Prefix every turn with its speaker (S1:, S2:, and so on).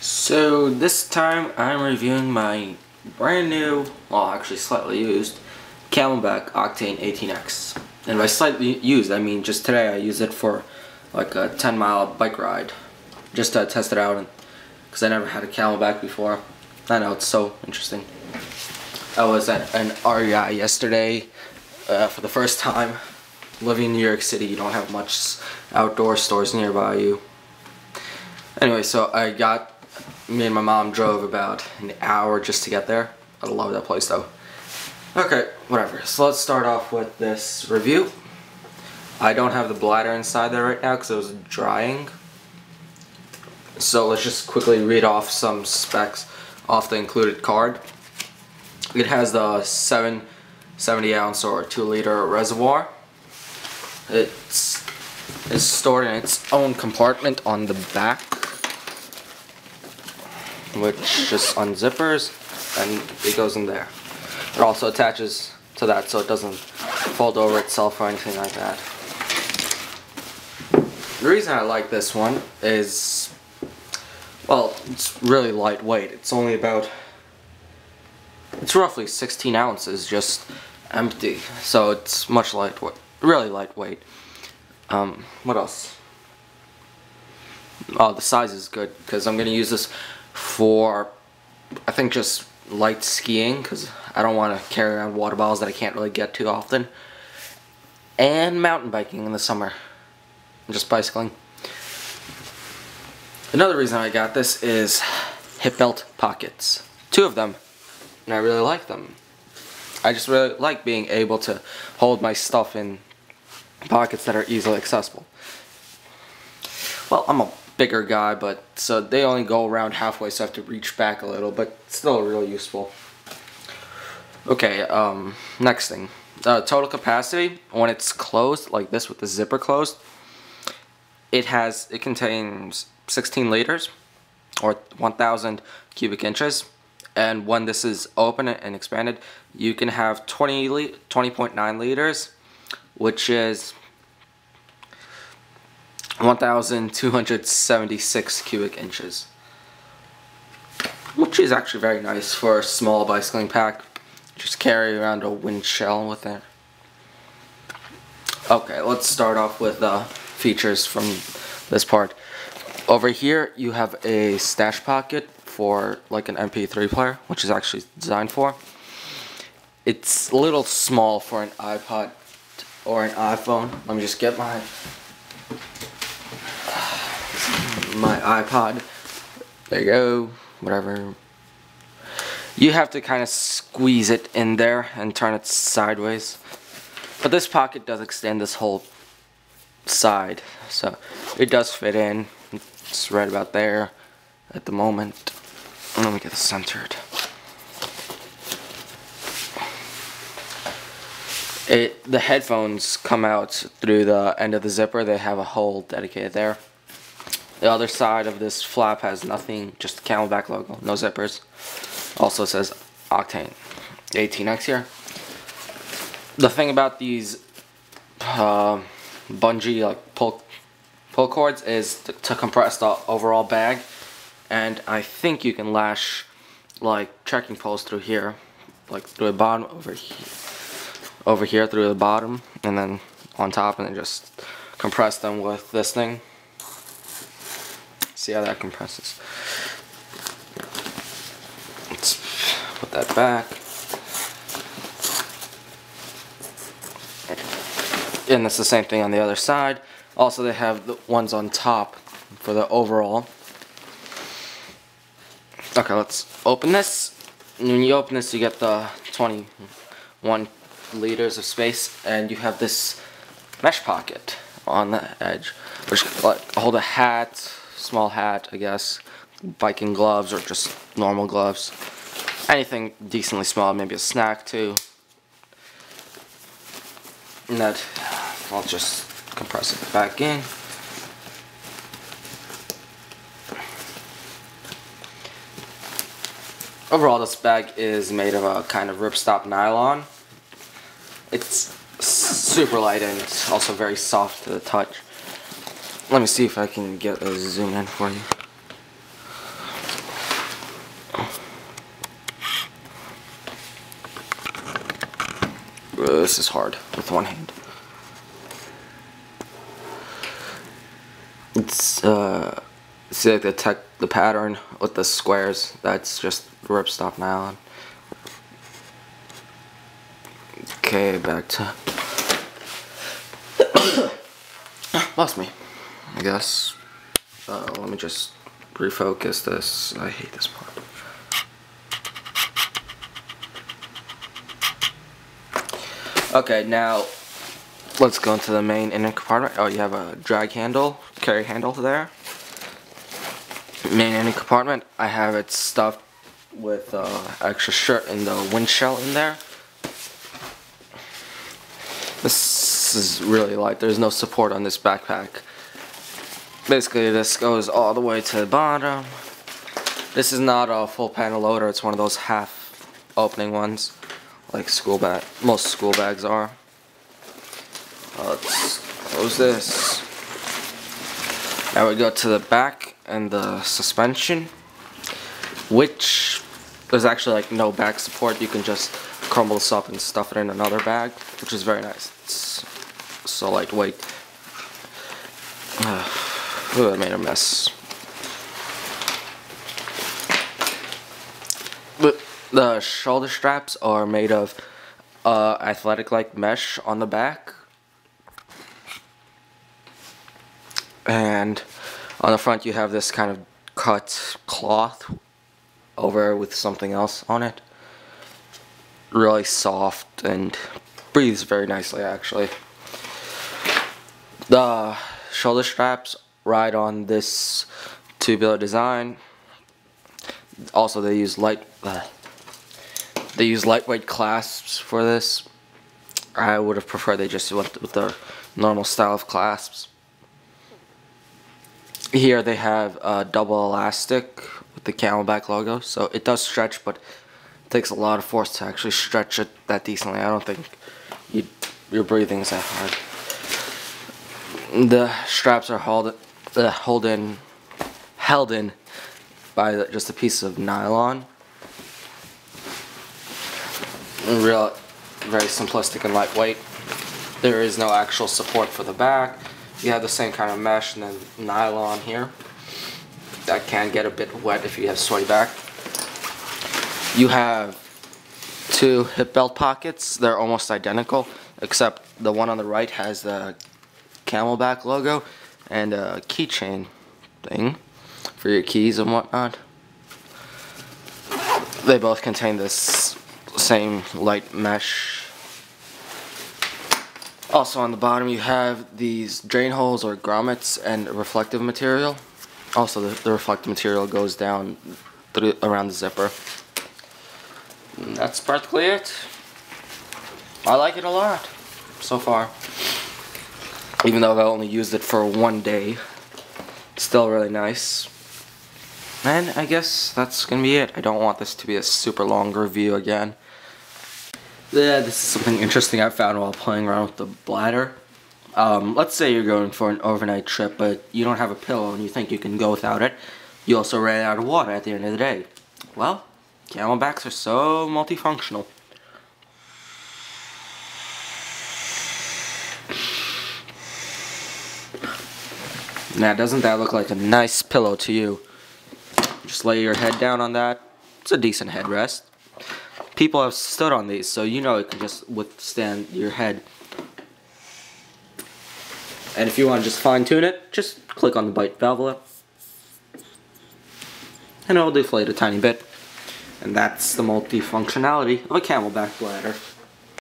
S1: So this time I'm reviewing my brand new, well actually slightly used, Camelbak Octane 18X. And by slightly used I mean just today I used it for like a 10-mile bike ride. Just to test it out because I never had a Camelbak before. I know, it's so interesting. I was at an REI yesterday for the first time. Living in New York City, you don't have much outdoor stores nearby you. Anyway, so me and my mom drove about an hour just to get there. I love that place though. Okay, whatever. So let's start off with this review. I don't have the bladder inside there right now because it was drying. So let's just quickly read off some specs off the included card. It has the 770 ounce or 2 liter reservoir. It's stored in its own compartment on the back, which just unzippers and it goes in there. It also attaches to that so it doesn't fold over itself or anything like that. The reason I like this one is, well, it's really lightweight. It's only about, it's roughly 16 ounces just empty, so it's much lightweight, really lightweight. What else? Oh, the size is good because I'm gonna use this for, I think, just light skiing because I don't want to carry around water bottles that I can't really get to often, and mountain biking in the summer, just bicycling. Another reason I got this is hip belt pockets. 2 of them, and I really like them. I just really like being able to hold my stuff in pockets that are easily accessible. Well, I'm a bigger guy, but so they only go around halfway, so I have to reach back a little, but still really useful. Okay, next thing. Total capacity, when it's closed, like this with the zipper closed, it contains 16 liters, or 1,000 cubic inches, and when this is open and expanded, you can have 20.9 liters, which is 1,276 cubic inches, which is actually very nice for a small bicycling pack. Just carry around a wind shell with it. Okay, let's start off with features from this part. Over here you have a stash pocket for like an MP3 player, which is actually designed for. It's a little small for an iPod or an iPhone. Let me just get my iPod. There you go. Whatever. You have to kind of squeeze it in there and turn it sideways. But this pocket does extend this whole side, so it does fit in. It's right about there at the moment. Let me get it centered. The headphones come out through the end of the zipper. They have a hole dedicated there. The other side of this flap has nothing, just the Camelbak logo, no zippers. Also says Octane 18X here. The thing about these bungee like pull cords is to compress the overall bag, and I think you can lash like trekking poles through here, like through the bottom over here through the bottom, and then on top, and then just compress them with this thing. See how that compresses. Let's put that back. And it's the same thing on the other side. Also, they have the ones on top for the overall. Okay, let's open this. And when you open this, you get the 21 liters of space, and you have this mesh pocket on the edge, which like hold a hat, small hat, I guess, biking gloves, or just normal gloves. Anything decently small, maybe a snack too. And that, I'll just compress it back in. Overall, this bag is made of a kind of ripstop nylon. It's super light and it's also very soft to the touch. Let me see if I can get a zoom in for you. This is hard with one hand. It's see like the pattern with the squares. That's just ripstop nylon. Okay, back to lost me, I guess. Let me just refocus this. I hate this part. Okay, now let's go into the main inner compartment. Oh, you have a drag handle, carry handle there. Main inner compartment, I have it stuffed with extra shirt and the wind shell in there. This is really light. There's no support on this backpack. Basically, this goes all the way to the bottom. This is not a full panel loader. It's one of those half opening ones, like most school bags are. Let's close this. Now we go to the back and the suspension, which there's actually like no back support. You can just crumble this up and stuff it in another bag, which is very nice. It's so lightweight. Ooh, I made a mess. But the shoulder straps are made of athletic-like mesh on the back. And on the front you have this kind of cut cloth over with something else on it. Really soft and breathes very nicely, actually. The shoulder straps ride on this tubular design. Also, they use lightweight clasps for this. I would have preferred they just went with the normal style of clasps. Here they have a double elastic with the Camelbak logo, so it does stretch, but it takes a lot of force to actually stretch it that decently. I don't think your breathing is that hard. The straps are held in by just a piece of nylon. Real, very simplistic and lightweight. There is no actual support for the back. You have the same kind of mesh and then nylon here. That can get a bit wet if you have sweaty back. You have two hip belt pockets. They're almost identical, except the one on the right has the Camelbak logo and a keychain thing for your keys and whatnot. They both contain this same light mesh. Also on the bottom you have these drain holes or grommets and reflective material. Also the reflective material goes down around the zipper. And that's practically it. I like it a lot so far. Even though I've only used it for one day. It's still really nice. And I guess that's gonna be it. I don't want this to be a super long review again. Yeah, this is something interesting I found while playing around with the bladder. Let's say you're going for an overnight trip, but you don't have a pillow and you think you can go without it. You also ran out of water at the end of the day. Well, Camelbaks are so multifunctional. Now, doesn't that look like a nice pillow to you? Just lay your head down on that. It's a decent headrest. People have stood on these, so you know it can just withstand your head. And if you want to just fine tune it, just click on the bite valve and it'll deflate a tiny bit. And that's the multifunctionality of a Camelbak bladder.